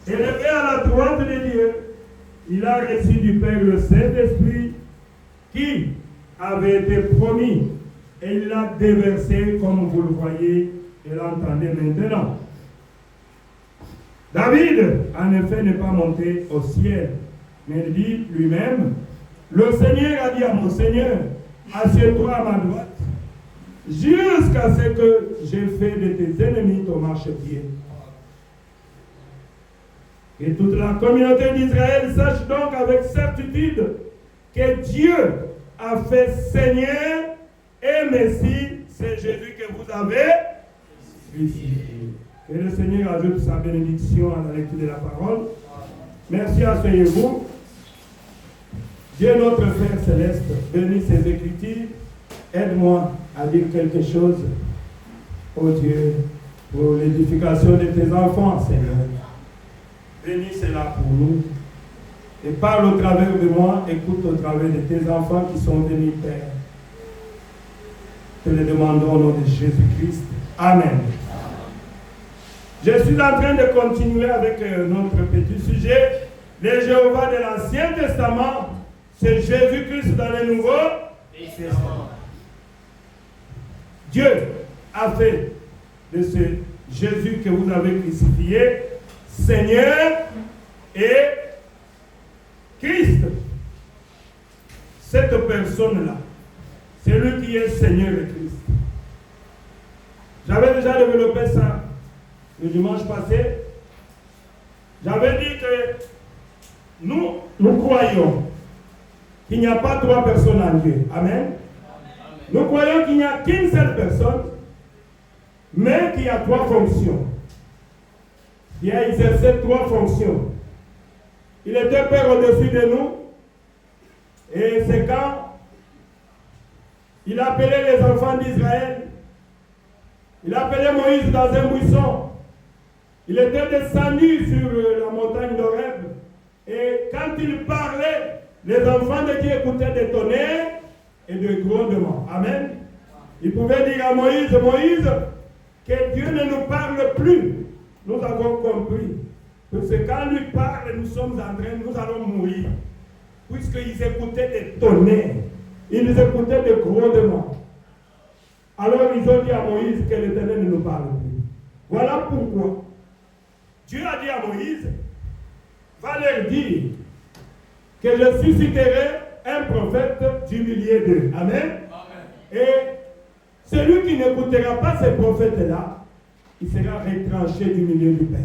élevé à la droite de Dieu, il a reçu du Père le Saint-Esprit qui avait été promis et il l'a déversé comme vous le voyez et l'entendez maintenant. David, en effet, n'est pas monté au ciel, mais il dit lui-même, le Seigneur a dit à mon Seigneur, assieds-toi à ma droite, jusqu'à ce que j'ai fait de tes ennemis ton marchepied. Et toute la communauté d'Israël sache donc avec certitude que Dieu a fait Seigneur et Messie, c'est Jésus que vous avez crucifié. Et le Seigneur ajoute sa bénédiction à la lecture de la parole. Merci, asseyez-vous. Dieu notre Père Céleste, bénis ces Écritures. Aide-moi à dire quelque chose, ô Dieu, pour l'édification de tes enfants, Seigneur. Bénis cela pour nous. Et parle au travers de moi, écoute au travers de tes enfants qui sont venus, Père. Te le demandons au nom de Jésus-Christ. Amen. Je suis en train de continuer avec notre petit sujet. Les Jéhovah de l'Ancien Testament, c'est Jésus-Christ dans le Nouveau Testament. Dieu a fait de ce Jésus que vous avez crucifié, Seigneur et Christ. Cette personne-là, c'est lui qui est Seigneur et Christ. J'avais déjà développé ça le dimanche passé. J'avais dit que nous croyons qu'il n'y a pas trois personnes en Dieu. Amen. Nous croyons qu'il n'y a qu'une seule personne, mais qu'il y a trois fonctions. Il a exercé trois fonctions. Il était Père au-dessus de nous, et c'est quand il appelait les enfants d'Israël, il appelait Moïse dans un buisson. Il était descendu sur la montagne d'Horeb, et quand il parlait, les enfants de Dieu écoutaient des tonnerres et des grondements. Amen. Il pouvait dire à Moïse, Moïse, que Dieu ne nous parle plus. Nous avons compris. Parce que quand lui parle, nous sommes en train, nous allons mourir. Puisqu'ils écoutaient des tonnerres, ils écoutaient des grondements. Alors ils ont dit à Moïse que l'Éternel ne nous parle plus. Voilà pourquoi Dieu a dit à Moïse, va leur dire que je susciterai un prophète du milieu d'eux. Amen. Et celui qui n'écoutera pas ces prophètes-là, il sera retranché du milieu du peuple.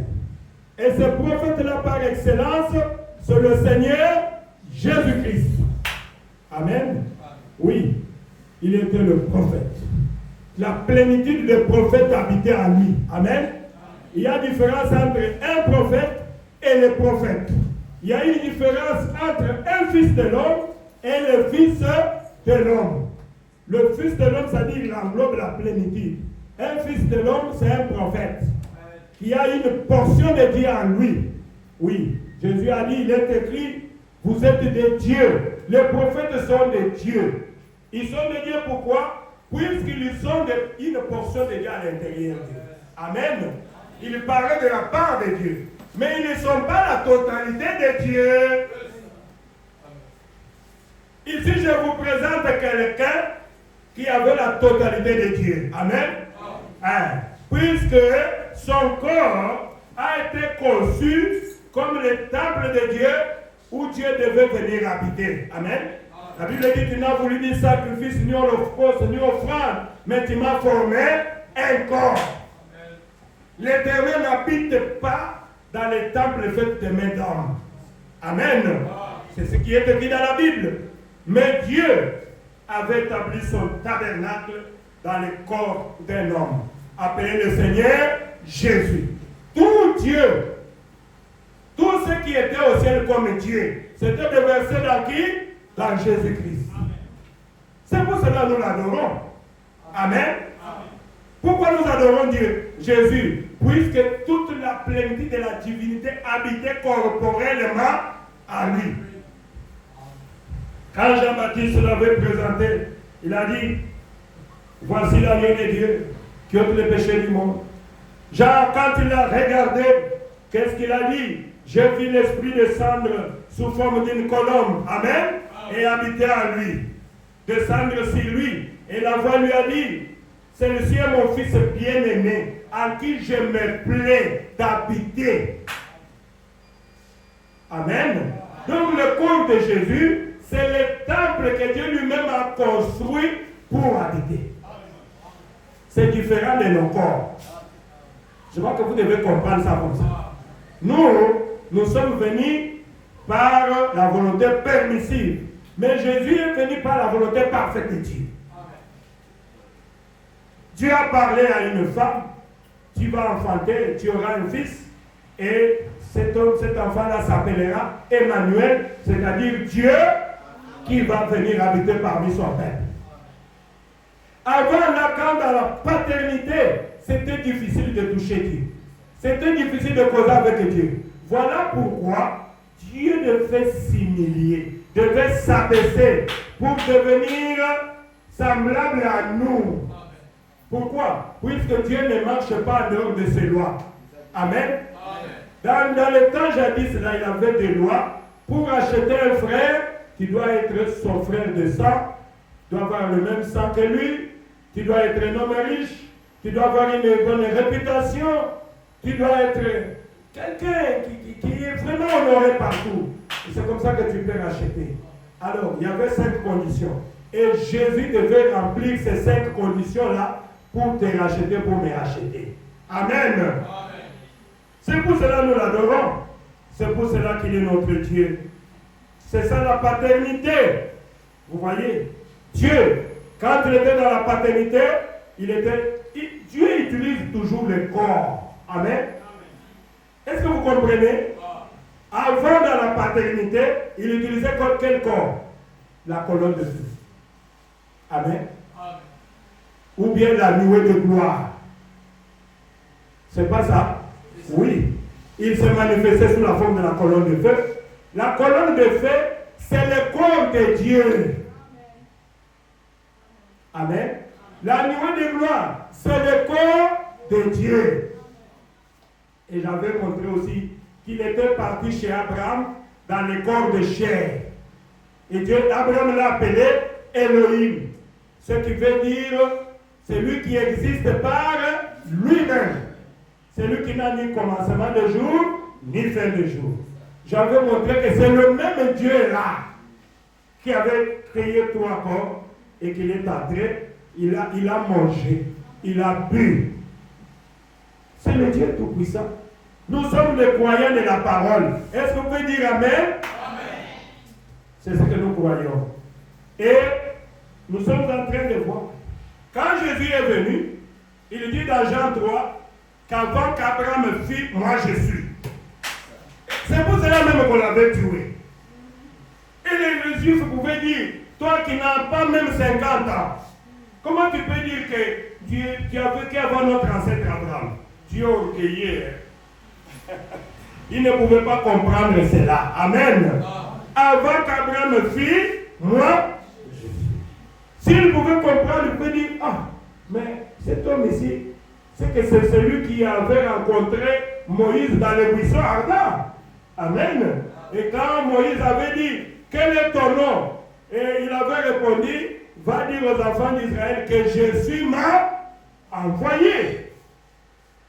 Et ce prophète-là, par excellence, c'est le Seigneur Jésus-Christ. Amen. Oui, il était le prophète. La plénitude des prophètes habitait en lui. Amen. Il y a une différence entre un prophète et le prophète. Il y a une différence entre un fils de l'homme et le fils de l'homme. Le fils de l'homme, c'est-à-dire il englobe la plénitude. Un fils de l'homme, c'est un prophète qui a une portion de Dieu en lui. Oui, Jésus a dit, il est écrit, vous êtes des dieux. Les prophètes sont des dieux. Ils sont des dieux pourquoi? Puisqu'ils ont une portion de Dieu à l'intérieur d'eux. Amen. Ils parlaient de la part de Dieu. Mais ils ne sont pas la totalité de Dieu. Ici, je vous présente quelqu'un qui avait la totalité de Dieu. Amen. Puisque son corps a été conçu comme le temple de Dieu où Dieu devait venir habiter. Amen. La Bible dit qu'il n'a voulu ni sacrifice, ni holocauste, ni offrande, mais tu m'as formé un corps. L'Éternel n'habite pas dans les temples faits de mains d'hommes. Amen. C'est ce qui est écrit dans la Bible. Mais Dieu avait établi son tabernacle dans le corps d'un homme, appelé le Seigneur Jésus. Tout Dieu, tout ce qui était au ciel comme Dieu, c'était déversé dans qui? Dans Jésus-Christ. C'est pour cela que nous l'adorons. Amen. Pourquoi nous adorons Dieu, Jésus? Puisque toute la plénitude de la divinité habitait corporellement à lui. Quand Jean-Baptiste l'avait présenté, il a dit, voici l'agneau de Dieu qui ôte les péchés du monde. Jean, quand il a regardé qu'est-ce qu'il a dit? J'ai vu l'Esprit descendre sous forme d'une colombe. Amen. Et habiter en lui. Descendre sur lui. Et la voix lui a dit, celui-ci est mon fils bien-aimé, en qui je me plais d'habiter. Amen. Donc le corps de Jésus, c'est le temple que Dieu lui-même a construit pour habiter. C'est différent de nos corps. Je crois que vous devez comprendre ça comme ça. Nous sommes venus par la volonté permissive. Mais Jésus est venu par la volonté parfaite de Dieu. Dieu a parlé à une femme, tu vas enfanter, tu auras un fils, et cet enfant-là s'appellera Emmanuel, c'est-à-dire Dieu qui va venir habiter parmi son peuple. Avant là, quand dans la paternité, c'était difficile de toucher Dieu. C'était difficile de causer avec Dieu. Voilà pourquoi Dieu devait s'humilier, devait s'abaisser pour devenir semblable à nous. Pourquoi? Puisque Dieu ne marche pas en dehors de ses lois. Amen. Dans le temps jadis, là, il avait des lois. Pour acheter un frère, qui doit être son frère de sang, doit avoir le même sang que lui, tu dois être un homme riche, tu dois avoir une bonne réputation, tu dois être quelqu'un qui est vraiment honoré partout. Et c'est comme ça que tu peux racheter. Alors, il y avait 5 conditions. Et Jésus devait remplir ces 5 conditions-là pour te racheter, pour me racheter. Amen. Amen. C'est pour cela que nous l'adorons. C'est pour cela qu'il est notre Dieu. C'est ça la paternité. Vous voyez, Dieu, quand il était dans la paternité, Dieu utilise toujours le corps. Amen. Est-ce que vous comprenez? Avant dans la paternité, il utilisait quel corps? La colonne de feu. Amen. Ou bien la nuée de gloire. C'est pas ça? Oui. Il se manifestait sous la forme de la colonne de feu. La colonne de feu, c'est le corps de Dieu. Amen. La nuée de gloire, c'est le corps de Dieu. Et j'avais montré aussi qu'il était parti chez Abraham dans le corps de chair. Et Dieu, Abraham l'a appelé Elohim. Ce qui veut dire celui qui existe par lui-même. Celui qui n'a ni commencement de jour, ni fin de jour. J'avais montré que c'est le même Dieu là qui avait créé 3 corps et qu'il est entré, il a mangé, il a bu. C'est le Dieu Tout-Puissant. Nous sommes les croyants de la parole. Est-ce que vous pouvez dire Amen? Amen. C'est ce que nous croyons. Et nous sommes en train de voir. Quand Jésus est venu, il dit dans Jean 3 qu'avant qu'Abraham fît, moi je suis. C'est pour cela même qu'on l'avait tué. Et les Juifs pouvaient dire, toi qui n'as pas même 50 ans, comment tu peux dire que tu as vécu avant notre ancêtre Abraham? Dieu orgueilleux. Il ne pouvait pas comprendre cela. Amen. Avant qu'Abraham fît, moi, je suis. S'il pouvait comprendre, il peut dire, ah, mais cet homme ici, c'est que c'est celui qui avait rencontré Moïse dans le buisson ardent. Amen. Et quand Moïse avait dit, quel est ton nom? Et il avait répondu, va dire aux enfants d'Israël que Jésus m'a envoyé.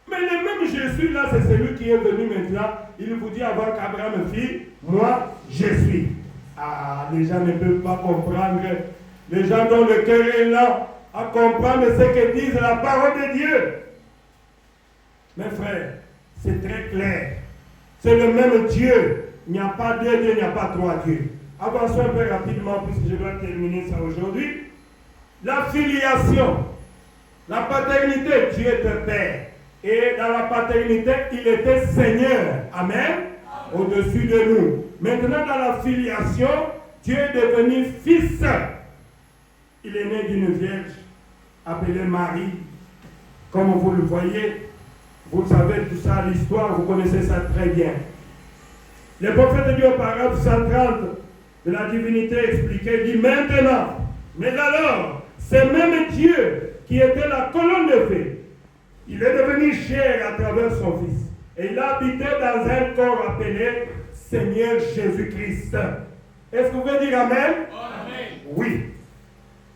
Mais le même Jésus là, c'est celui qui est venu maintenant. Il vous dit avant qu'Abraham fît, moi je suis. Ah, les gens ne peuvent pas comprendre. Les gens dont le cœur est lent à comprendre ce que dit la parole de Dieu. Mes frères, c'est très clair. C'est le même Dieu. Il n'y a pas 2 dieux, il n'y a pas 3 dieux. Avançons un peu rapidement puisque je dois terminer ça aujourd'hui. La filiation, la paternité, Dieu était Père. Et dans la paternité, il était Seigneur. Amen. Au-dessus de nous. Maintenant, dans la filiation, Dieu est devenu Fils. Il est né d'une vierge appelée Marie. Comme vous le voyez, vous savez tout ça, l'histoire, vous connaissez ça très bien. Le prophète de Dieu, paragraphe 130 de la divinité expliquée, dit maintenant, mais alors, c'est même Dieu qui était la colonne de feu. Il est devenu chair à travers son Fils. Et il a habité dans un corps appelé Seigneur Jésus-Christ. Est-ce que vous pouvez dire Amen? Amen. Oui.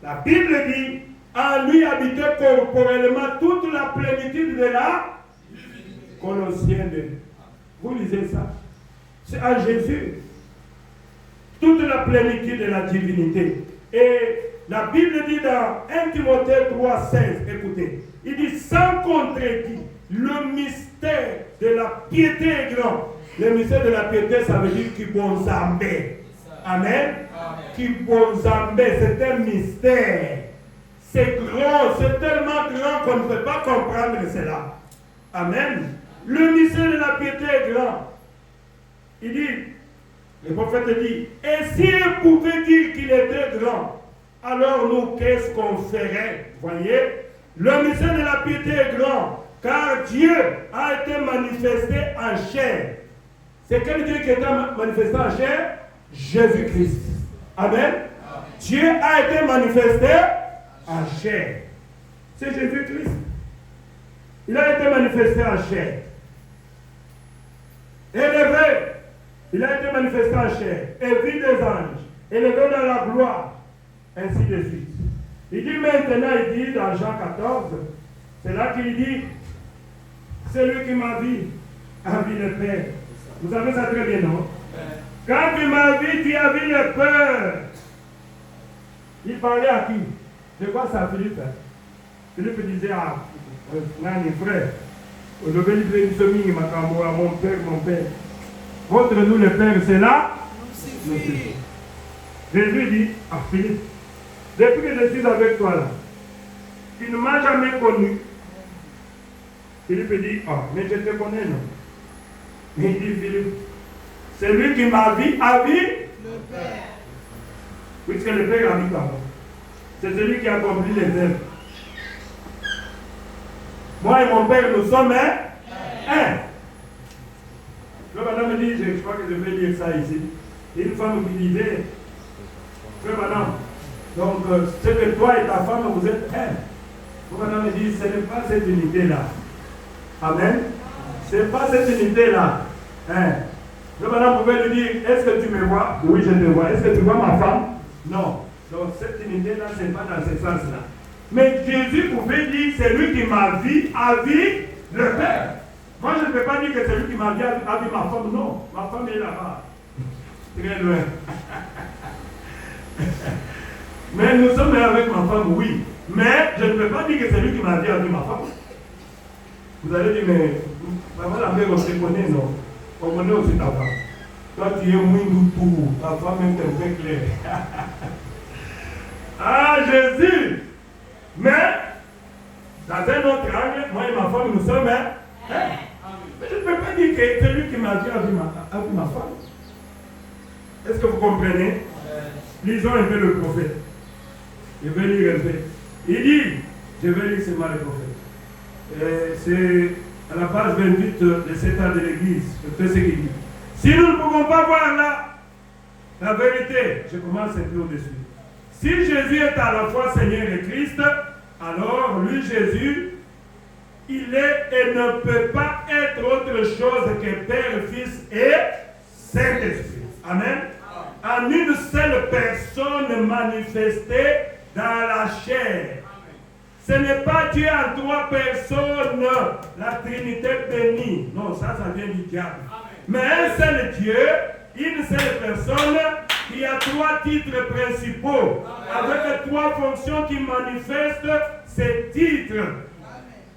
La Bible dit, en lui habitait corporellement toute la plénitude de la Colossiens 2. Vous lisez ça. C'est en Jésus. Toute la plénitude de la divinité. Et la Bible dit dans 1 Timothée 3,16, écoutez, il dit sans contredit, le mystère de la piété est grand. Le mystère de la piété, ça veut dire Kibonzambé. Amen. Kibonzambé, c'est un mystère. C'est grand, c'est tellement grand qu'on ne peut pas comprendre cela. Amen. Le mystère de la piété est grand. Il dit, le prophète dit, et s'il pouvait dire qu'il était grand, alors nous, qu'est-ce qu'on ferait? Voyez, le mystère de la piété est grand, car Dieu a été manifesté en chair. C'est quel Dieu qui a été manifesté en chair? Jésus-Christ. Amen. Amen. Dieu a été manifesté en chair. C'est Jésus-Christ. Il a été manifesté en chair. Élevé. Il a été manifesté en chair. Et vu des anges. Élevé dans la gloire. Ainsi de suite. Il dit maintenant, il dit dans Jean 14, c'est là qu'il dit, celui qui m'a vu a vu le Père. Vous savez ça très bien, non? Quand tu m'as vu, tu as vu le Père. Il parlait à qui? De quoi ça, Philippe? Philippe disait à frère, mon père, mon père. Votre nous le Père, c'est là. Jésus dit à Philippe, depuis que je suis avec toi là, tu ne m'as jamais connu. Philippe dit, ah, mais je te connais, non? Mais il dit, Philippe, celui qui m'a vu a vu le Père. Puisque le Père habite en moi. C'est celui qui a accompli les œuvres. Moi et mon Père, nous sommes un. Le madame me dit, je crois que je vais lire ça ici. Il y a une femme qui disait, frère madame, donc c'est que toi et ta femme, vous êtes un. Le madame me dit, ce n'est pas cette unité-là. Amen. Ce n'est pas cette unité-là. Hein. Le madame pouvait lui dire, est-ce que tu me vois? Oui, je te vois. Est-ce que tu vois ma femme? Non. Donc cette unité-là, ce n'est pas dans ce sens-là. Mais Jésus pouvait dire, celui qui m'a vu a vu le Père. Moi, je ne peux pas dire que celui qui m'a vu a vu ma femme. Non, ma femme est là-bas. Très loin. Mais nous sommes avec ma femme, oui. Mais je ne peux pas dire que celui qui m'a vu a vu ma femme. Vous allez dire, mais maman la mère, on se connaît, non? On connaît aussi ta femme. Toi, tu es moins tout. Ta femme est un peu claire. Ah, Jésus! Mais, dans un autre angle, moi et ma femme, nous sommes un. Mais je ne peux pas dire que celui qui m'a vu a vu ma femme. Est-ce que vous comprenez? Lisons un peu le prophète. Je vais lire un peu. Il dit, je vais lire seulement le prophète. C'est à la page 28 de cet art de l'Église. Je fais ce qu'il dit. Si nous ne pouvons pas voir la vérité, je commence un peu au-dessus. Si Jésus est à la fois Seigneur et Christ, alors lui, Jésus, il est et ne peut pas être autre chose que Père, Fils et Saint-Esprit. Amen. En une seule personne manifestée dans la chair. Ce n'est pas Dieu en trois personnes, la Trinité bénie. Non, ça vient du diable. Mais un seul Dieu, une seule personne qui a trois titres principaux, avec trois fonctions qui manifestent ces titres.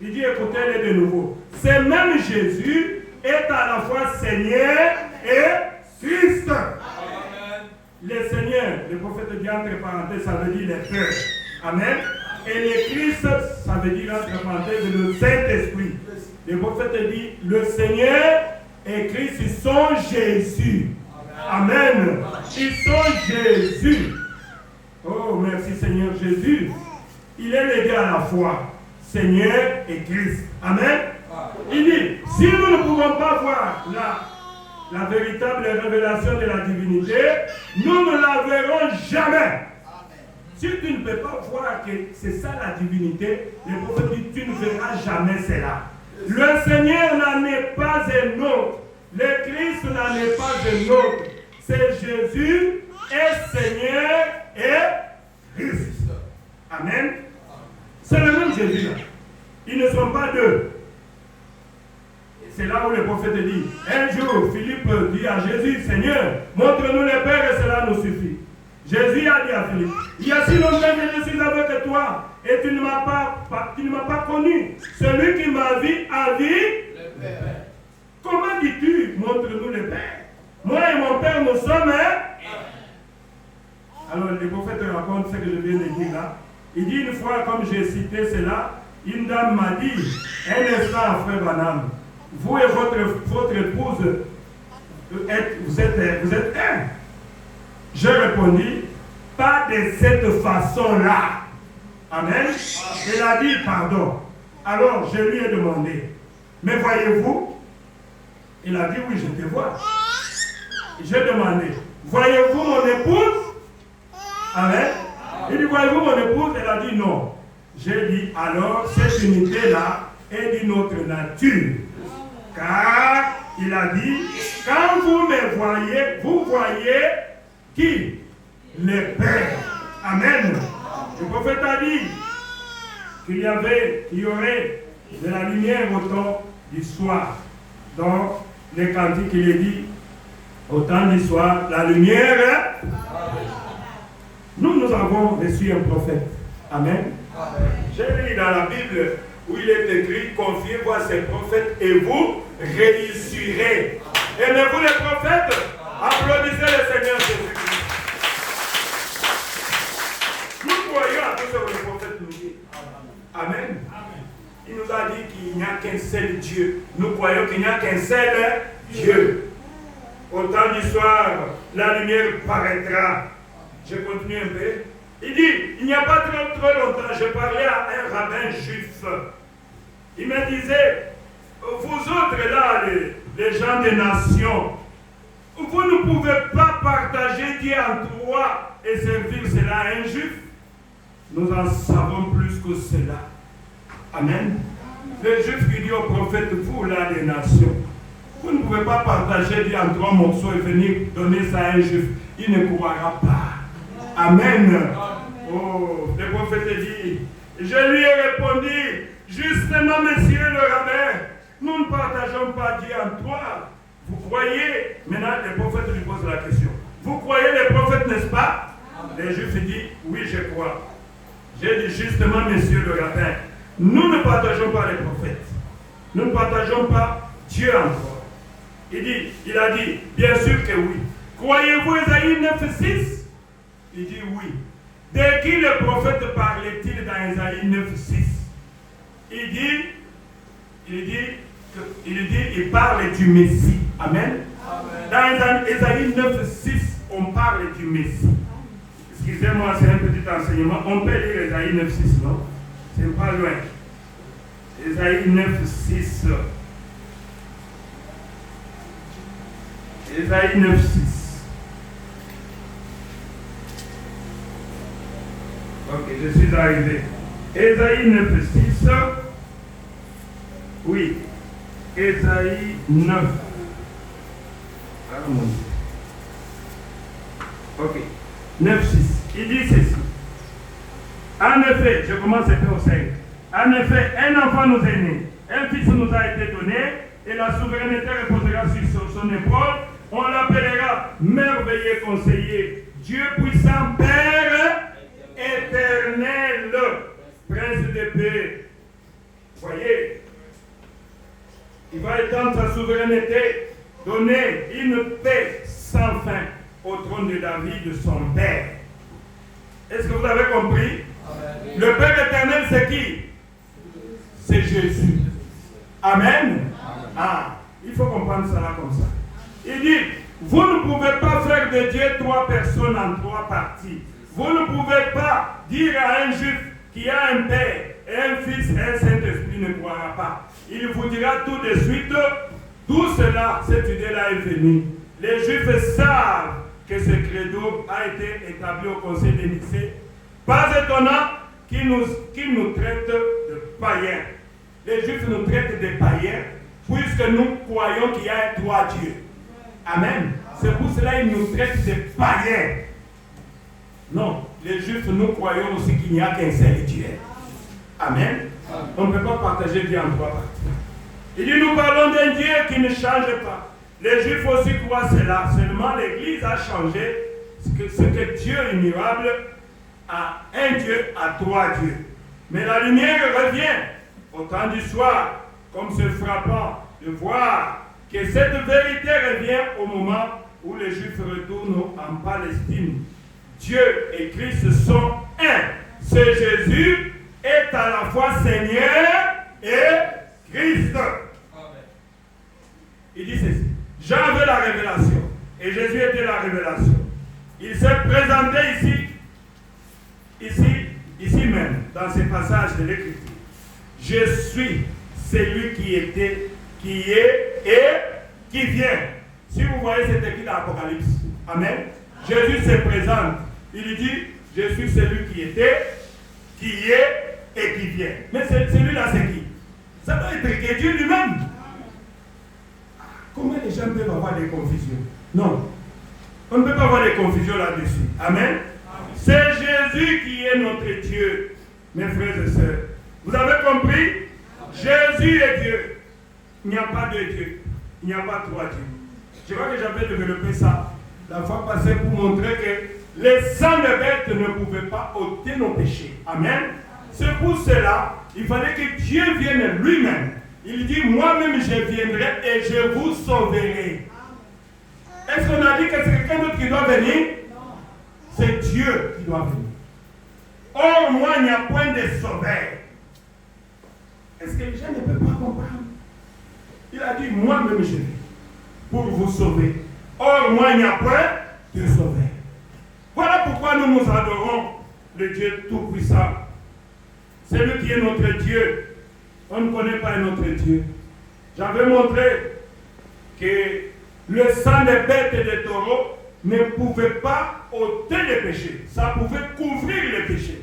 Il dit, écoutez-les de nouveau. Ce même Jésus est à la fois Seigneur et Christ. Le Seigneur, le prophète dit entre parenthèses, ça veut dire les pères. Amen. Et le Christ, ça veut dire entre parenthèses le Saint-Esprit. Le prophète dit, le Seigneur et Christ, ils sont Jésus. Amen. Ils sont Jésus. Oh, merci Seigneur Jésus. Il est légué à la fois Seigneur et Christ. Amen. Il dit, si nous ne pouvons pas voir la véritable révélation de la divinité, nous ne la verrons jamais. Si tu ne peux pas voir que c'est ça la divinité, le prophète dit, tu ne verras jamais cela. Le Seigneur n'en est pas un autre. Le Christ n'en est pas un autre. C'est Jésus est Seigneur et Christ. Amen. C'est le même Jésus. Ils ne sont pas deux. C'est là où le prophète dit, un jour, Philippe dit à Jésus, Seigneur, montre-nous le Père et cela nous suffit. Jésus a dit à Philippe, il y a si longtemps que je suis avec toi et tu ne m'as pas connu. Celui qui m'a vu a vu le Père. Comment dis-tu, montre-nous le Père? Moi et mon Père, nous sommes un. Alors le prophète raconte ce que je viens de dire là. Il dit une fois, comme j'ai cité cela, une dame m'a dit, un instant, frère Branham, vous et votre épouse, vous êtes un. J'ai répondu, pas de cette façon-là. Amen. Elle a dit, pardon. Alors, je lui ai demandé, mais voyez-vous? Il a dit, oui, je te vois. J'ai demandé, voyez-vous mon épouse? Amen. Il dit, voyez-vous mon épouse? Elle a dit, non. J'ai dit, alors, cette unité-là est d'une autre nature. Car, il a dit, quand vous me voyez, vous voyez qui? Le Père. Amen. Le prophète a dit qu'il y aurait de la lumière au temps du soir. Dans les cantiques, il est dit, au temps du soir, la lumière. Nous avons reçu un prophète. Amen. J'ai lu dans la Bible où il est écrit, confiez-vous à ces prophètes et vous réussirez. Aimez-vous les prophètes? Applaudissez le Seigneur Jésus-Christ. Nous croyons à tout ce que le prophète nous dit. Amen. Il nous a dit qu'il n'y a qu'un seul Dieu. Nous croyons qu'il n'y a qu'un seul Dieu. Au temps du soir, la lumière paraîtra. Je continue un peu. Il dit, il n'y a pas trop longtemps, je parlais à un rabbin juif. Il me disait, vous autres là, les gens des nations, vous ne pouvez pas partager Dieu en trois et servir cela à un juif. Nous en savons plus que cela. Amen. Le juif qui dit au prophète, vous là, les nations, vous ne pouvez pas partager Dieu en trois morceaux et venir donner ça à un juif. Il ne croira pas. Amen. Oh, le prophète dit, je lui ai répondu, justement, monsieur le rabbin, nous ne partageons pas Dieu en trois. Vous croyez? Maintenant, le prophète lui pose la question. Vous croyez les prophètes, n'est-ce pas? Le juif dit, oui, je crois. J'ai dit, justement, monsieur le rabbin, nous ne partageons pas les prophètes. Nous ne partageons pas Dieu en trois. Il a dit, bien sûr que oui. Croyez-vous Ésaïe 9,6? Il dit oui. De qui le prophète parlait-il dans Ésaïe 9,6? Il parle du Messie. Amen. Dans Ésaïe 9,6, on parle du Messie. Excusez-moi, c'est un petit enseignement. On peut lire Ésaïe 9,6, non? C'est pas loin. Ésaïe 9,6. Ésaïe 9,6. Ok, je suis arrivé. Ésaïe 9,6. Oui. Ésaïe 9. Ah mon Dieu. Ok. 9,6. Il dit ceci. En effet, je commence au 5. En effet, un enfant nous est né, un fils nous a été donné, et la souveraineté reposera sur son épaule. On l'appellera merveilleux conseiller, Dieu puissant, Père éternel, Prince de paix. Voyez, il va étendre sa souveraineté, donner une paix sans fin au trône de David, de son Père. Est-ce que vous avez compris? Amen. Le Père éternel, c'est qui? C'est Jésus. Amen. Amen. Ah, il faut comprendre cela comme ça. Il dit, vous ne pouvez pas faire de Dieu trois personnes en trois parties. Vous ne pouvez pas dire à un juif qui a un Père et un Fils et un Saint-Esprit ne croira pas. Il vous dira tout de suite, tout cela, cette idée-là est venue. Les Juifs savent que ce credo a été établi au Conseil de Nicée. Pas étonnant qu'ils nous traitent de païens. les Juifs nous traitent de païens, puisque nous croyons qu'il y a trois dieux. Amen. C'est pour cela qu'ils nous traitent de païens. Non, les Juifs, nous croyons aussi qu'il n'y a qu'un seul Dieu. Amen. On ne peut pas partager Dieu en trois parties. Il dit, nous parlons d'un Dieu qui ne change pas. Les Juifs aussi croient cela. Seulement l'Église a changé ce que Dieu immutable a un Dieu, à trois dieux. Mais la lumière revient au temps du soir, comme c'est frappant de voir que cette vérité revient au moment où les Juifs retournent en Palestine. Dieu et Christ sont un. Ce Jésus est à la fois Seigneur et Christ. Il dit ceci. Jean avait la révélation et Jésus était la révélation. Il s'est présenté ici même, dans ces passages de l'Écriture. Je suis celui qui était, qui est et qui vient. Si vous voyez, c'est écrit dans l'Apocalypse. Amen. Jésus se présente. Il dit, je suis celui qui était, qui est et qui vient. Mais celui-là, c'est qui? Ça doit être Dieu lui-même. Comment les gens peuvent avoir des confusions? Non. On ne peut pas avoir des confusions là-dessus. Amen. C'est Jésus qui est notre Dieu, mes frères et sœurs. Vous avez compris? Jésus est Dieu. Il n'y a pas deux dieux. Il n'y a pas trois dieux. Je crois que j'avais développé ça la fois passée pour montrer que les sangs de bêtes ne pouvaient pas ôter nos péchés. Amen. C'est pour cela il fallait que Dieu vienne lui-même. Il dit, moi-même je viendrai et je vous sauverai. Est-ce qu'on a dit que c'est quelqu'un d'autre qui doit venir? Non. C'est Dieu qui doit venir. Or, moi, il n'y a point de sauveur. Est-ce que les gens ne peuvent pas comprendre? Il a dit, moi-même je viens pour vous sauver. Or, moi, il n'y a point de sauveur. Voilà pourquoi nous nous adorons le Dieu Tout-Puissant. C'est lui qui est notre Dieu. On ne connaît pas notre Dieu. J'avais montré que le sang des bêtes et des taureaux ne pouvait pas ôter les péchés. Ça pouvait couvrir les péchés.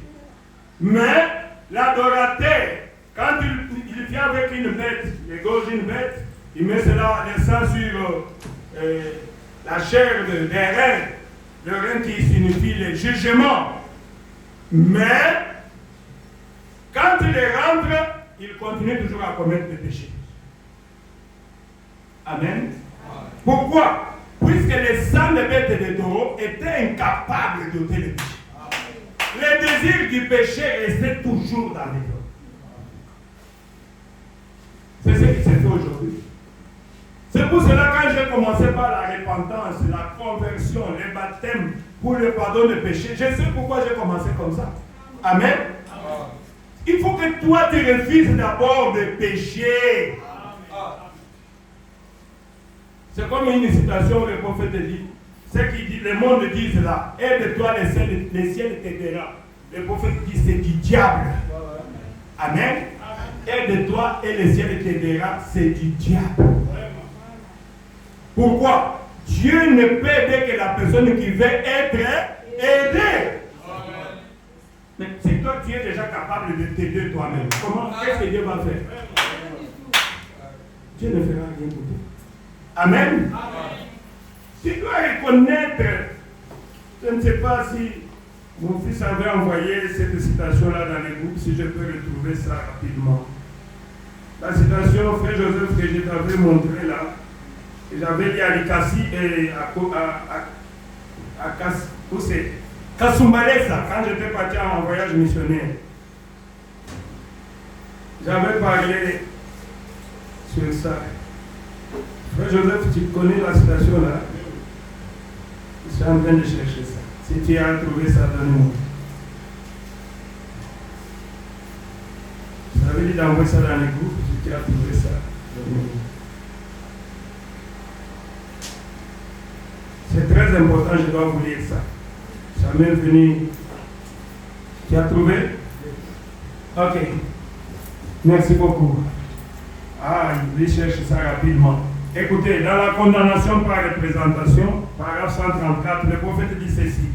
Mais l'adorateur, quand il vient avec une bête, il égorge une bête, il met cela, le sang sur la chair des reins, le rein qui signifie le jugement. Mais, quand il rentre, il continue toujours à commettre des péchés. Amen. Pourquoi? Puisque les sangs de bêtes et de taureaux étaient incapables d'ôter les péchés. Les désirs du péché restaient toujours dans les hommes. C'est ce qui s'est fait aujourd'hui. C'est pour cela que quand j'ai commencé par la repentance, la conversion, les baptêmes pour le pardon des péchés, je sais pourquoi j'ai commencé comme ça. Amen. Il faut que toi tu refuses d'abord de pécher. C'est comme une citation où le prophète dit, ce qui dit, le monde dit là, aide-toi, les ciels t'aidera. Le prophète dit, c'est du diable. Amen. Aide-toi et le ciel t'aidera, c'est du diable. Pourquoi? Dieu ne peut aider que la personne qui veut être aidée. Mais si toi tu es déjà capable de t'aider toi-même, qu'est-ce que Dieu va faire? Dieu ne fera rien pour toi. Amen. Tu dois reconnaître, je ne sais pas si mon fils avait envoyé cette citation-là dans les groupes, si je peux retrouver ça rapidement. La citation, frère Joseph, que je t'avais montré là, que j'avais dit à Likasi et à Kasumbalesa, quand j'étais parti en voyage missionnaire. J'avais parlé sur ça. Frère Joseph, tu connais la citation là? Je suis en train de chercher ça. Si tu as trouvé ça, donne-moi. Je t'avais dit d'envoyer ça dans les groupes. Si tu as trouvé ça, donne-moi. C'est très important, je dois vous lire ça. Ça m'est venu. Tu as trouvé? Ok. Merci beaucoup. Ah, il cherche ça rapidement. Écoutez, dans la condamnation par représentation, paragraphe 134, le prophète dit ceci.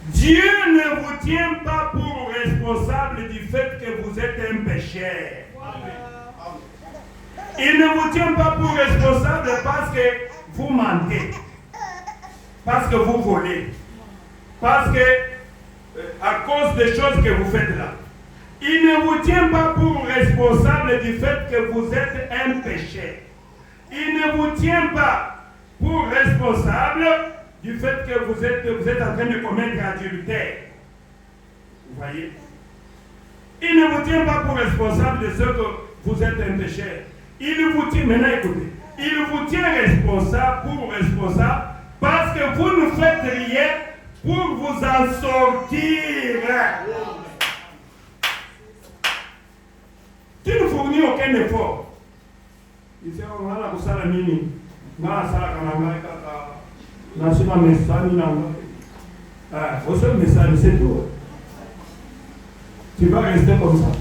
Dieu ne vous tient pas pour responsable du fait que vous êtes un pécheur. Il ne vous tient pas pour responsable parce que vous mentez, parce que vous volez, parce que à cause des choses que vous faites là. Il ne vous tient pas pour responsable du fait que vous êtes un péché. Il ne vous tient pas pour responsable du fait que vous êtes en train de commettre adultère. Vous voyez? Il ne vous tient pas pour responsable de ce que vous êtes un pécheur. Il vous tient, maintenant écoutez, il vous tient responsable parce que vous ne faites rien pour vous en sortir. Tu ne fournis aucun effort. Il dit, on va la faire la mini. On va la faire la message, c'est tout. Tu vas rester comme ça.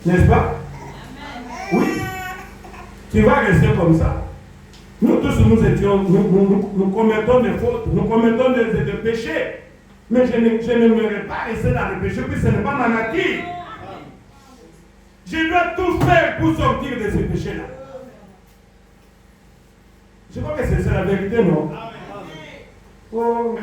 N'est-ce pas? Oui. Tu vas rester comme ça. Nous tous, nous commettons des fautes, nous commettons des péchés. Mais je n'aimerais pas rester dans le péché, puis ce n'est pas ma nature. Je dois tout faire pour sortir de ce péché-là. Je crois que c'est la vérité, non? Oh,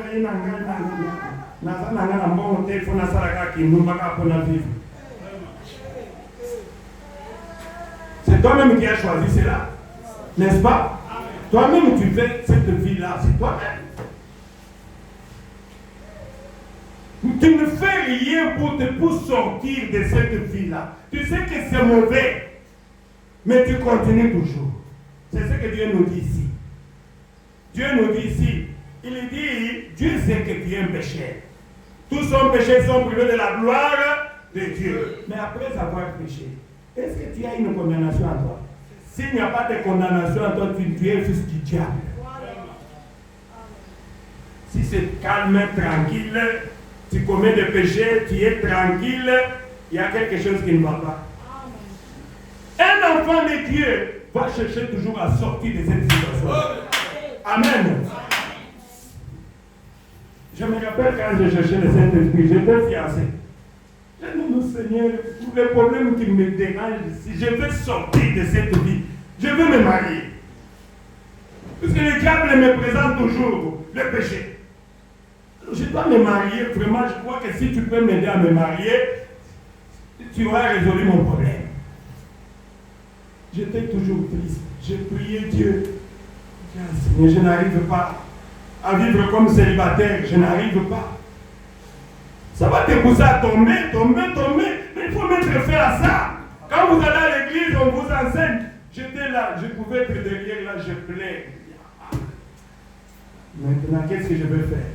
c'est toi-même qui as choisi cela, n'est-ce pas? Toi-même tu fais cette vie-là, c'est toi-même. Tu ne fais rien pour sortir de cette vie-là. Tu sais que c'est mauvais, mais tu continues toujours. C'est ce que Dieu nous dit ici. Dieu nous dit ici, il dit, Dieu sait que tu es un pécheur. Tous son péchés sont privés de la gloire de Dieu. Mais après avoir péché, est-ce que tu as une condamnation en toi? S'il n'y a pas de condamnation en toi, tu es fils du diable. Si c'est calme, tranquille, tu commets des péchés, tu es tranquille, il y a quelque chose qui ne va pas. Un enfant de Dieu va chercher toujours à sortir de cette situation. Amen. Je me rappelle quand je cherchais le Saint-Esprit, j'étais fiancé. J'ai dit, Seigneur, tous les problèmes qui me dérangent ici, je veux sortir de cette vie. Je veux me marier. Parce que le diable me présente toujours le péché. Je dois me marier, vraiment, je crois que si tu peux m'aider à me marier, tu auras résolu mon problème. J'étais toujours triste. J'ai prié Dieu. Mais je n'arrive pas à vivre comme célibataire. Je n'arrive pas. Ça va te pousser à tomber. Mais il faut mettre fin à ça. Quand vous allez à l'église, on vous enseigne. J'étais là, je pouvais être derrière là, je plais. Maintenant, qu'est-ce que je vais faire?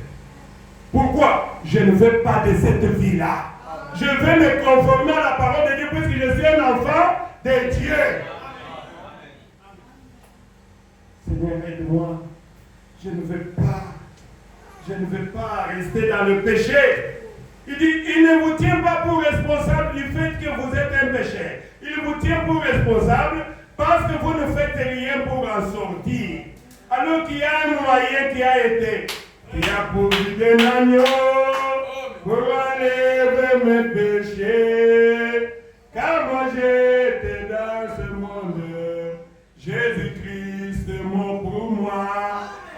Pourquoi? Je ne veux pas de cette vie-là. Je veux me conformer à la parole de Dieu parce que je suis un enfant de Dieu. Seigneur, aide-moi. Je ne veux pas rester dans le péché. Il dit, il ne vous tient pas pour responsable du fait que vous êtes un pécheur. Il vous tient pour responsable parce que vous ne faites rien pour en sortir. Alors qu'il y a un moyen qui a été, qui a pourvu d'un agneau pour enlever mes péchés. Car moi j'étais dans ce monde, Jésus-Christ est mort pour moi.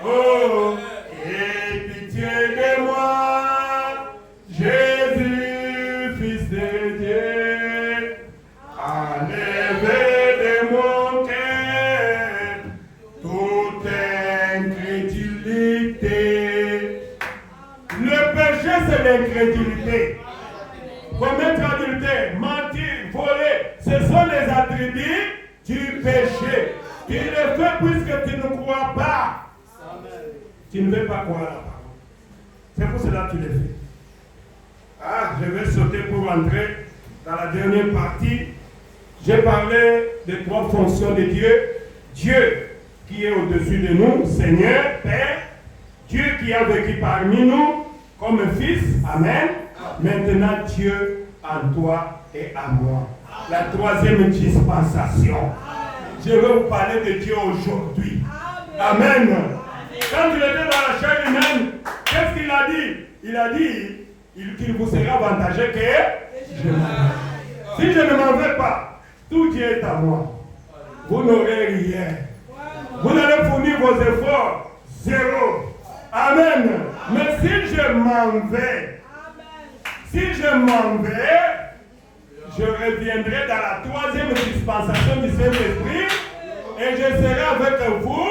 Oh, aie pitié de moi, Jésus, Fils de Dieu, enlevez de mon cœur toute incrédulité. Le péché, c'est l'incrédulité. Commettre adultère, mentir, voler, ce sont les attributs du péché. Tu le fais puisque tu ne crois pas. Tu ne veux pas croire à la parole. C'est pour cela que tu le fais. Ah, je vais sauter pour entrer dans la dernière partie. J'ai parlé des trois fonctions de Dieu. Dieu qui est au-dessus de nous, Seigneur, Père. Dieu qui a vécu parmi nous comme Fils. Amen. Maintenant, Dieu en toi et en moi. La troisième dispensation. Je vais vous parler de Dieu aujourd'hui. Amen. Quand il était dans la chair humaine, qu'est-ce qu'il a dit? Il a dit qu'il vous sera avantageux que je m'en vais. Si je ne m'en vais pas, tout Dieu est à moi. vous n'aurez rien. Vous allez fournir vos efforts, zéro. Amen. Mais si je m'en vais, je reviendrai dans la troisième dispensation du Saint-Esprit et je serai avec vous,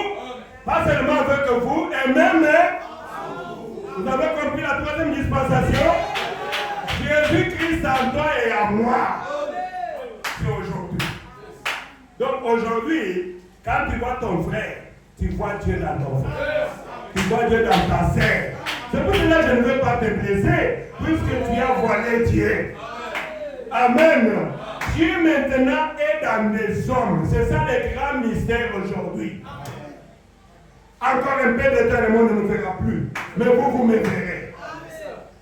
pas seulement avec vous, et même, vous avez compris la troisième dispensation? Jésus-Christ en toi et à moi. C'est aujourd'hui. Donc aujourd'hui, quand tu vois ton frère, tu vois Dieu dans ton frère. Tu vois Dieu dans ta sœur. C'est pour cela que je ne veux pas te blesser, puisque tu as voilé Dieu. Amen. Dieu maintenant est dans les hommes. C'est ça le grand mystère aujourd'hui. Encore un peu de temps, le monde ne me verra plus. Mais vous me verrez.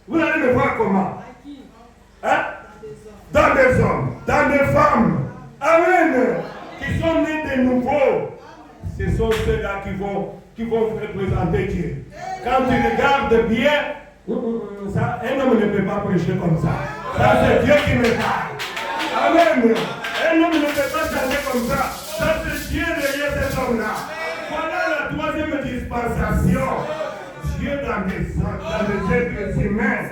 Vous allez me voir comment? Hein? Dans des hommes, dans des femmes. Amen. Qui sont nés de nouveau. Ce sont ceux-là qui vont représenter Dieu. Quand tu regardes bien, ça, un homme ne peut pas prêcher comme ça. Ça, c'est Dieu qui me parle. Amen. Un homme ne peut pas chanter comme ça. Ça, c'est Dieu derrière cet homme-là. Voilà la troisième dispensation. Dieu dans les êtres humains.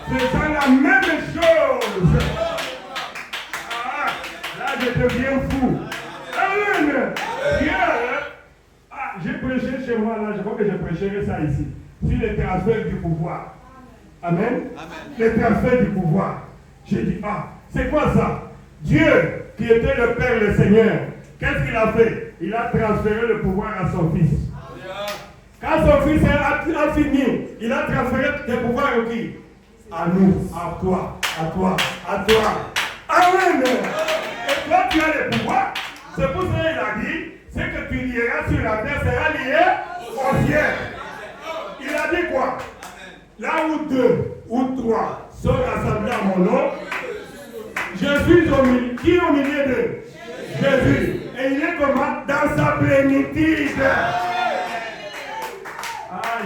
C'est ça la même chose. Ah, là, je deviens fou. Amen. Dieu. J'ai prêché chez moi, là, je crois que je prêcherai ça ici. Sur le transfert du pouvoir. Amen. Le transfert du pouvoir. J'ai dit, c'est quoi ça? Dieu, qui était le Père, le Seigneur, qu'est-ce qu'il a fait? Il a transféré le pouvoir à son Fils. Quand son Fils a fini, il a transféré le pouvoir à qui? À nous, à toi, à toi, à toi. Amen. Et toi, tu as le pouvoir. C'est pour ça qu'il a dit, ce que tu lieras sur la terre sera lié au ciel. Il a dit quoi? Là où deux ou trois sont rassemblés à mon nom, je suis au milieu. Qui est au milieu d'eux? Jésus. Et il est comment? Dans sa plénitude.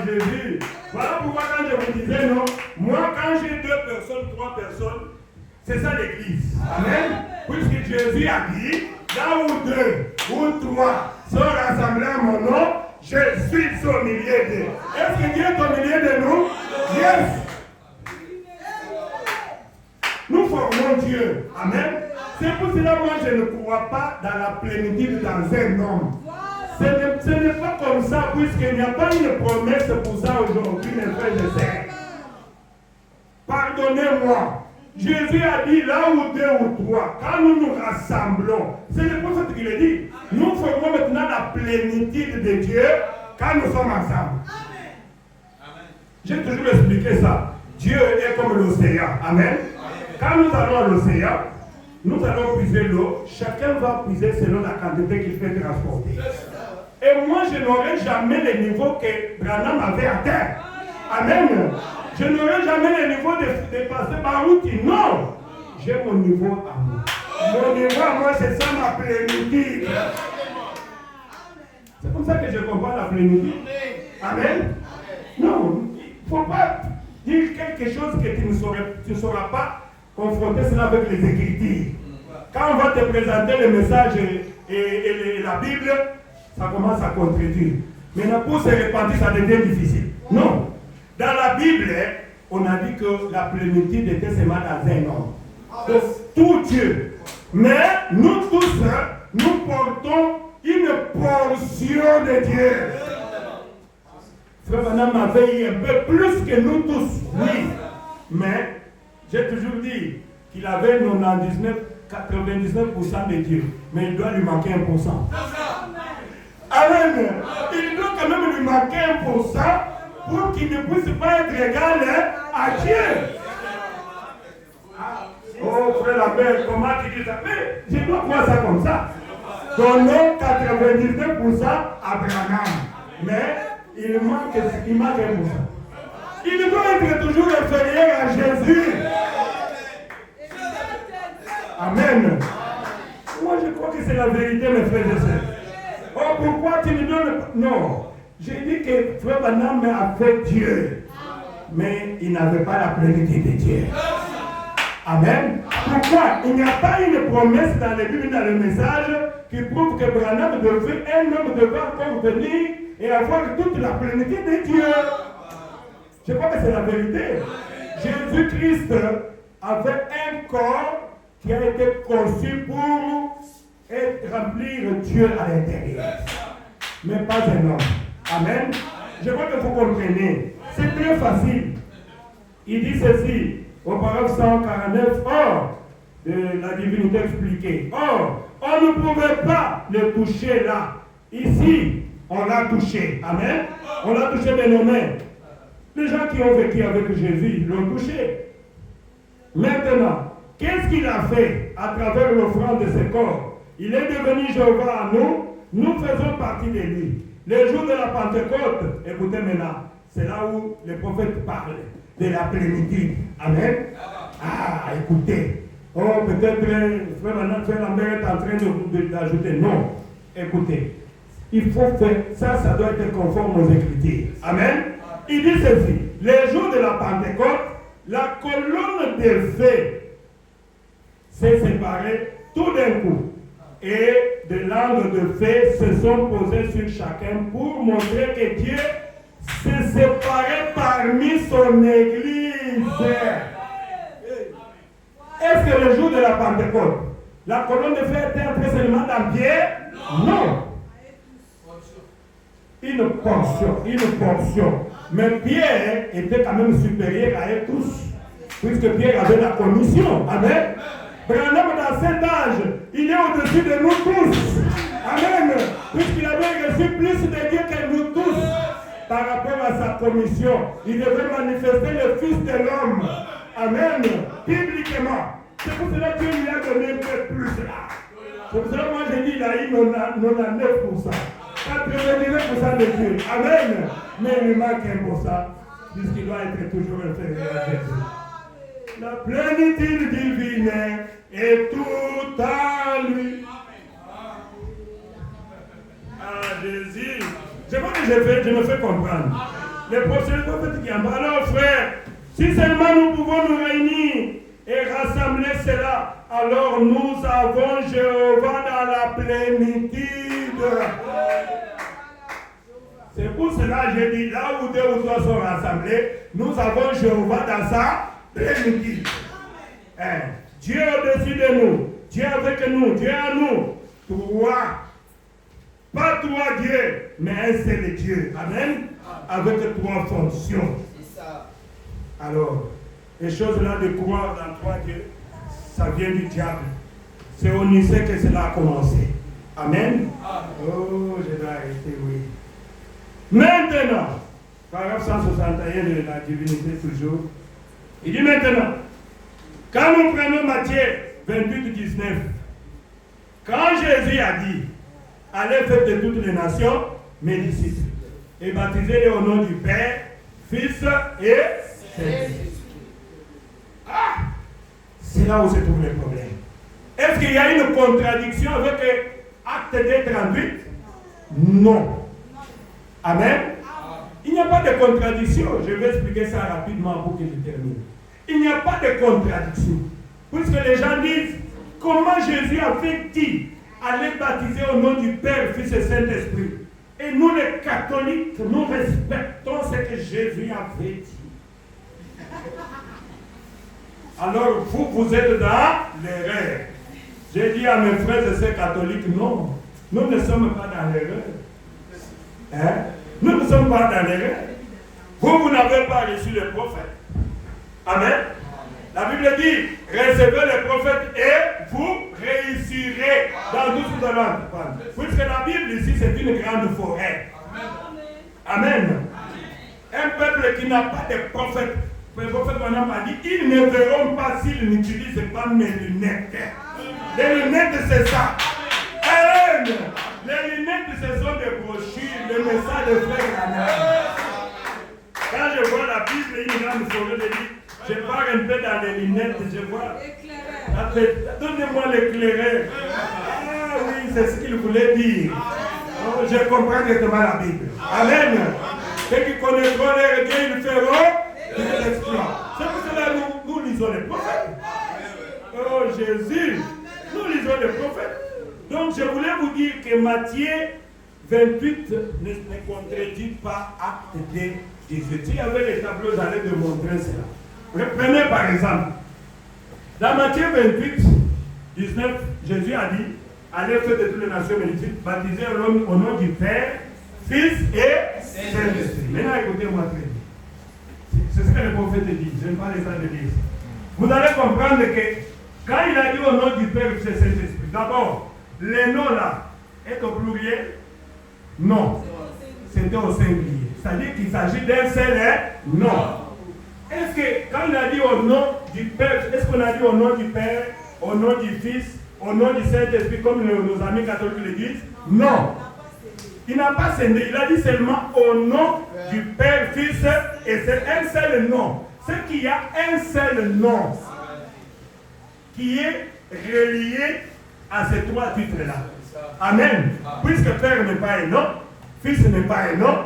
Jésus. Voilà pourquoi quand je vous disais non, moi quand j'ai 2 personnes, 3 personnes, c'est ça l'église. Amen. Puisque Jésus a dit, là où 2 ou 3 sont rassemblés à mon nom, je suis au milieu d'eux. Est-ce que Dieu est au milieu de nous? Yes. Nous formons Dieu. Amen. C'est pour cela que moi je ne crois pas dans la plénitude dans un homme. Ce n'est pas comme ça, puisqu'il n'y a pas une promesse pour ça aujourd'hui, mes frères et sœurs. Pardonnez-moi. Jésus a dit là où 2 ou 3, quand nous nous rassemblons, c'est le prophète qui le dit. Nous formons maintenant la plénitude de Dieu quand nous sommes ensemble. Amen. J'ai toujours expliqué ça. Dieu est comme l'océan. Amen. Quand nous allons à l'océan, nous allons puiser l'eau. Chacun va puiser selon la quantité qu'il peut transporter. Et moi, je n'aurai jamais le niveau que Branham avait atteint. Amen. Je n'aurai jamais le niveau de passer par outil. Non. J'ai mon niveau à moi. Mon niveau à moi, c'est ça ma plénitude. C'est comme ça que je comprends la plénitude. Amen. Non. Il ne faut pas dire quelque chose que tu ne sauras pas confronter cela avec les Écritures. Quand on va te présenter le message et la Bible, ça commence à contredire. Maintenant, pour se repentir, ça devient difficile. Non. Dans la Bible, on a dit que la plénitude était seulement dans un homme. Donc, tout Dieu. Mais nous tous, nous portons une portion de Dieu. Frère Branham m'avait eu un peu plus que nous tous. Oui. Mais, j'ai toujours dit qu'il avait 99% de Dieu. Mais il doit lui manquer 1%. Amen. Il doit quand même lui manquer 1% pour qu'il ne puisse pas être égal à Dieu. Oh frère Lambert, comment tu dis ça? Mais je dois voir ça comme ça. Donner 99% à Branham. Mais il manque 1%. Il doit être toujours inférieur à Jésus. Amen. Moi je crois que c'est la vérité, mes frères et sœurs. Oh, pourquoi tu me donnes... Non. J'ai dit que frère Branham a fait Dieu. Mais il n'avait pas la plénitude de Dieu. Amen. Pourquoi? Il n'y a pas une promesse dans les Bibles, dans le message, qui prouve que un homme devait encore venir et avoir toute la plénitude de Dieu. Je crois que c'est la vérité. Jésus-Christ avait un corps qui a été conçu pour remplir Dieu à l'intérieur. Mais pas un homme. Amen. Je crois que vous comprenez. C'est très facile. Il dit ceci au paragraphe 149. Or, de la divinité expliquée. Or, on ne pouvait pas le toucher là. Ici, on l'a touché. Amen. On l'a touché de nos mains. Les gens qui ont vécu avec Jésus l'ont touché. Maintenant, qu'est-ce qu'il a fait à travers l'offrande de ce corps? Il est devenu Jéhovah à nous. Nous faisons partie de lui. Le jour de la Pentecôte, écoutez maintenant, c'est là où les prophètes parlent de la plénitude. Amen. Ah, écoutez. Oh, peut-être frère Lambert est en train d'ajouter. Non. Écoutez. Il faut faire ça, ça doit être conforme aux Écritures. Amen. Il dit ceci. Les jours de la Pentecôte, la colonne de feu s'est séparée tout d'un coup. Et des langues de feu se sont posées sur chacun pour montrer que Dieu s'est séparé parmi son Église. Est-ce que le jour de la Pentecôte, la colonne de feu était entrée seulement dans Pierre? Non. Une portion. Mais Pierre était quand même supérieur à eux tous, puisque Pierre avait la commission. Amen. Branham, dans cet âge, il est au-dessus de nous tous. Amen. Puisqu'il avait reçu plus de Dieu que nous tous. Par rapport à sa commission, il devait manifester le Fils de l'homme. Amen. Bibliquement. C'est pour cela que Dieu lui a donné un peu plus là. C'est pour cela que moi j'ai dit, il a eu 99%. 99% de Dieu. Amen. Mais il lui manque 1%, puisqu'il doit être toujours inférieur à Jésus. La plénitude divine est tout à lui. Ah, Jésus. Je vois que je me fais comprendre. Les prophètes qui en parlent. Alors, frère, si seulement nous pouvons nous réunir et rassembler cela, alors nous avons Jéhovah dans la plénitude. C'est pour cela que je dis, là où 2 ou 3 sont rassemblés, nous avons Jéhovah dans sa plénitude. Dieu au-dessus de nous, Dieu avec nous, Dieu à nous. 3. Pas 3 dieux, mais un seul Dieu. Amen. Avec 3 fonctions. Alors, les choses là de croire dans 3 dieux, ça vient du diable. C'est au Nicée que cela a commencé. Amen. Oh, je dois arrêter, oui. Maintenant, paragraphe 161 de la divinité toujours, il dit maintenant, quand nous prenons Matthieu 28, 19, quand Jésus a dit, allez faire de toutes les nations mes disciples, et baptisez-les au nom du Père, Fils et Saint-Esprit. Ah, c'est là où se trouve le problème. Est-ce qu'il y a une contradiction avec Acte 2, 38? Non. Amen. Il n'y a pas de contradiction. Je vais expliquer ça rapidement pour que je termine. Il n'y a pas de contradiction. Puisque les gens disent, comment Jésus avait-il allez baptiser au nom du Père, Fils et Saint-Esprit? Et nous les catholiques, nous respectons ce que Jésus avait dit. Alors vous êtes dans l'erreur. J'ai dit à mes frères et sœurs catholiques, non, nous ne sommes pas dans l'erreur. Hein? Nous ne sommes pas dans l'erreur. Vous n'avez pas reçu le prophète. Amen. La Bible dit, recevez le prophète et vous réussirez dans tout ce que vous allez entreprendre. Puisque la Bible ici, c'est une grande forêt. Amen. Un peuple qui n'a pas de prophète, le prophète Branham a dit, ils ne verront pas s'ils n'utilisent pas mes lunettes. Les lunettes, c'est ça. Amen. Les lunettes, ce sont des brochures, les messages de frère Branham. Quand je vois la Bible, une grande forêt, je dis, je pars un peu dans les lunettes, je vois. Donnez-moi l'éclaireur. Ah oui, c'est ce qu'il voulait dire. Oh, je comprends directement la Bible. Amen. Ceux qui connaîtront leur Dieu, ils feront des exploits. C'est pour cela que nous lisons les prophètes. Jésus. Nous lisons les prophètes. Donc je voulais vous dire que Matthieu 28 ne contredit pas Acte 2, 18. S'il y avait les tableaux, j'allais te montrer cela. Prenez par exemple. Dans Matthieu 28, 19, Jésus a dit, allez faire de toutes les nations bénédictes, baptisez l'homme au nom du Père, Fils et Saint-Esprit. Maintenant, écoutez-moi très bien. C'est ce que le prophète dit. Je n'aime pas les temps de dire. Vous allez comprendre que quand il a dit au nom du Père, Fils et Saint-Esprit, d'abord, les noms là, est au pluriel? Non. C'était au singulier. C'est-à-dire qu'il s'agit d'un seul nom. Est-ce que quand il a dit au nom du Père, est-ce qu'on a dit au nom du Père, au nom du Fils, au nom du Saint-Esprit, comme nos amis catholiques le disent? Non. Il n'a pas scindé, il a dit seulement au nom du Père, Fils, et c'est un seul nom. C'est qu'il y a un seul nom qui est relié à ces trois titres-là. Amen. Puisque Père n'est pas un nom, Fils n'est pas un nom,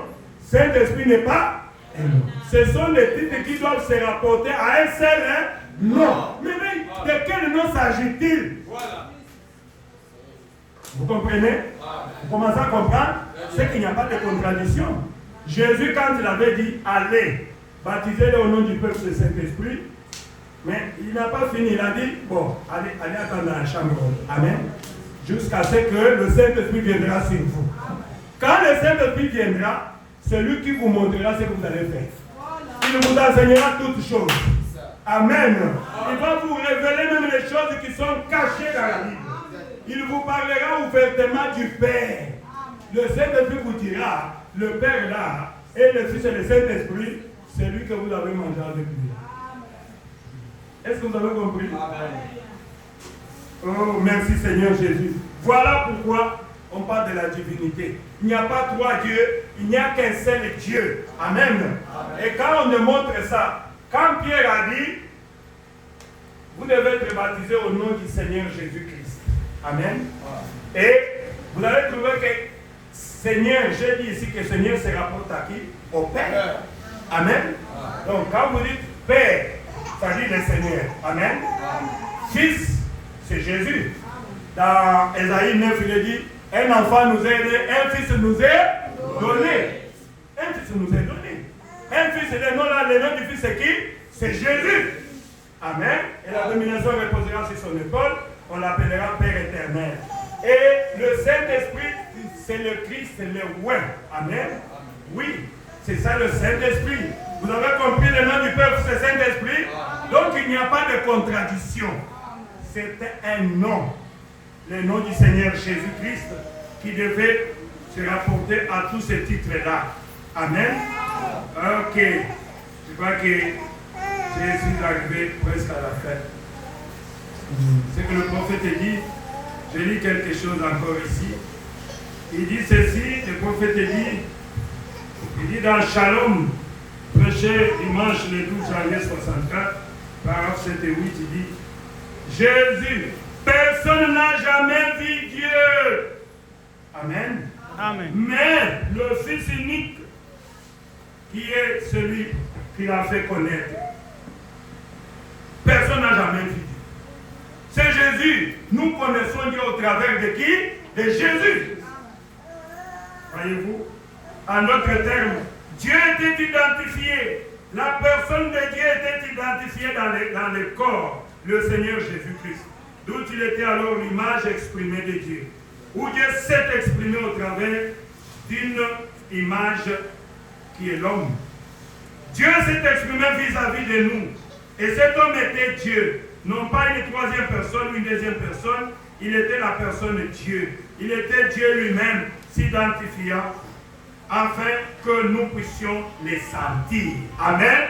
Saint-Esprit n'est pas un nom. Ce sont les titres qui doivent se rapporter à un seul nom. Mais de quel nom s'agit-il? Vous comprenez? Vous commencez à comprendre? C'est qu'il n'y a pas de contradiction. Jésus, quand il avait dit allez, baptisez-les au nom du Père et du Saint-Esprit, mais il n'a pas fini. Il a dit bon, allez attendre dans la chambre. Amen. Jusqu'à ce que le Saint-Esprit viendra sur vous. Quand le Saint-Esprit viendra, c'est lui qui vous montrera ce que vous allez faire. Il vous enseignera toutes choses. Amen. Il va vous révéler même les choses qui sont cachées dans la Bible. Il vous parlera ouvertement du Père. Le Saint-Esprit vous dira, le Père là, et le Fils et le Saint-Esprit, c'est lui que vous avez mangé avec lui. Est-ce que vous avez compris? Oh, merci Seigneur Jésus. Voilà pourquoi on parle de la divinité. Il n'y a pas trois dieux, il n'y a qu'un seul Dieu. Amen. Et quand on démontre ça, quand Pierre a dit, vous devez être baptisé au nom du Seigneur Jésus-Christ. Amen. Et vous allez trouver que Seigneur, j'ai dit ici que Seigneur se rapporte à qui? Au Père. Amen. Donc quand vous dites Père, ça dit le Seigneur. Amen. Fils, c'est Jésus. Dans Ésaïe 9, il dit, un enfant nous est né, un fils nous est donné. Un fils nous est donné. Un fils, c'est le nom là, le nom du fils c'est qui? C'est Jésus. Amen. Et la domination reposera sur son épaule. On l'appellera Père éternel. Et le Saint-Esprit, c'est le Christ, c'est le roi. Amen. Oui, c'est ça le Saint-Esprit. Vous avez compris le nom du Père, c'est Saint-Esprit. Donc il n'y a pas de contradiction. C'était un nom. Le nom du Seigneur Jésus-Christ qui devait se rapporter à tous ces titres-là. Amen. Ok. Je crois que je suis arrivé presque à la fin. Ce que le prophète dit, je lis quelque chose encore ici. Il dit ceci, le prophète dit dans Shalom, prêché dimanche le 12 janvier 64, paragraphe 7 et 8, il dit Jésus, personne n'a jamais vu Dieu. Amen. Amen. Mais le Fils unique, qui est celui qui l'a fait connaître, personne n'a jamais vu Dieu. C'est Jésus. Nous connaissons Dieu au travers de qui? De Jésus. Voyez-vous? En d'autres termes, Dieu était identifié. La personne de Dieu était identifiée dans le corps, le Seigneur Jésus-Christ. D'où il était alors l'image exprimée de Dieu. Où Dieu s'est exprimé au travers d'une image qui est l'homme. Dieu s'est exprimé vis-à-vis de nous. Et cet homme était Dieu. Non pas une troisième personne ou une deuxième personne. Il était la personne de Dieu. Il était Dieu lui-même, s'identifiant, afin que nous puissions les sentir. Amen.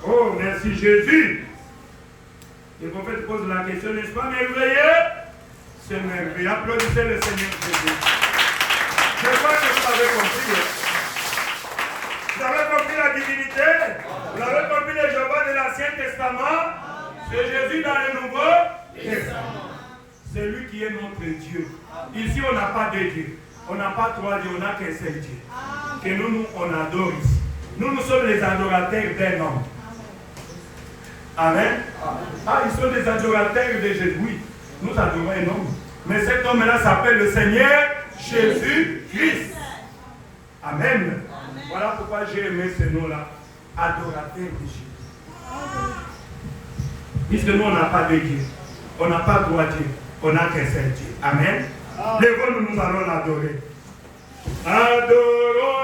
Oh, merci Jésus. Le prophète pose la question, n'est-ce pas merveilleux? C'est merveilleux. Applaudissez le Seigneur Jésus. Je crois que vous avez compris. Vous avez compris la divinité? Vous avez compris le Jéhovah de l'Ancien Testament? C'est Jésus dans le Nouveau Testament. C'est lui qui est notre Dieu. Ici, on n'a pas de Dieu. On n'a pas trois dieux, on n'a qu'un seul Dieu. Que nous, on adore ici. Nous sommes les adorateurs d'un homme. Amen. Ah, ils sont des adorateurs de Jésus. Oui, nous adorons un homme. Mais cet homme-là s'appelle le Seigneur Jésus-Christ. Amen. Voilà pourquoi j'ai aimé ce nom-là. Adorateur de Jésus. Puisque nous, on n'a pas de Dieu. On n'a pas droit de Dieu. On n'a qu'un seul Dieu. Amen. Lèvons-nous, nous allons l'adorer. Adorons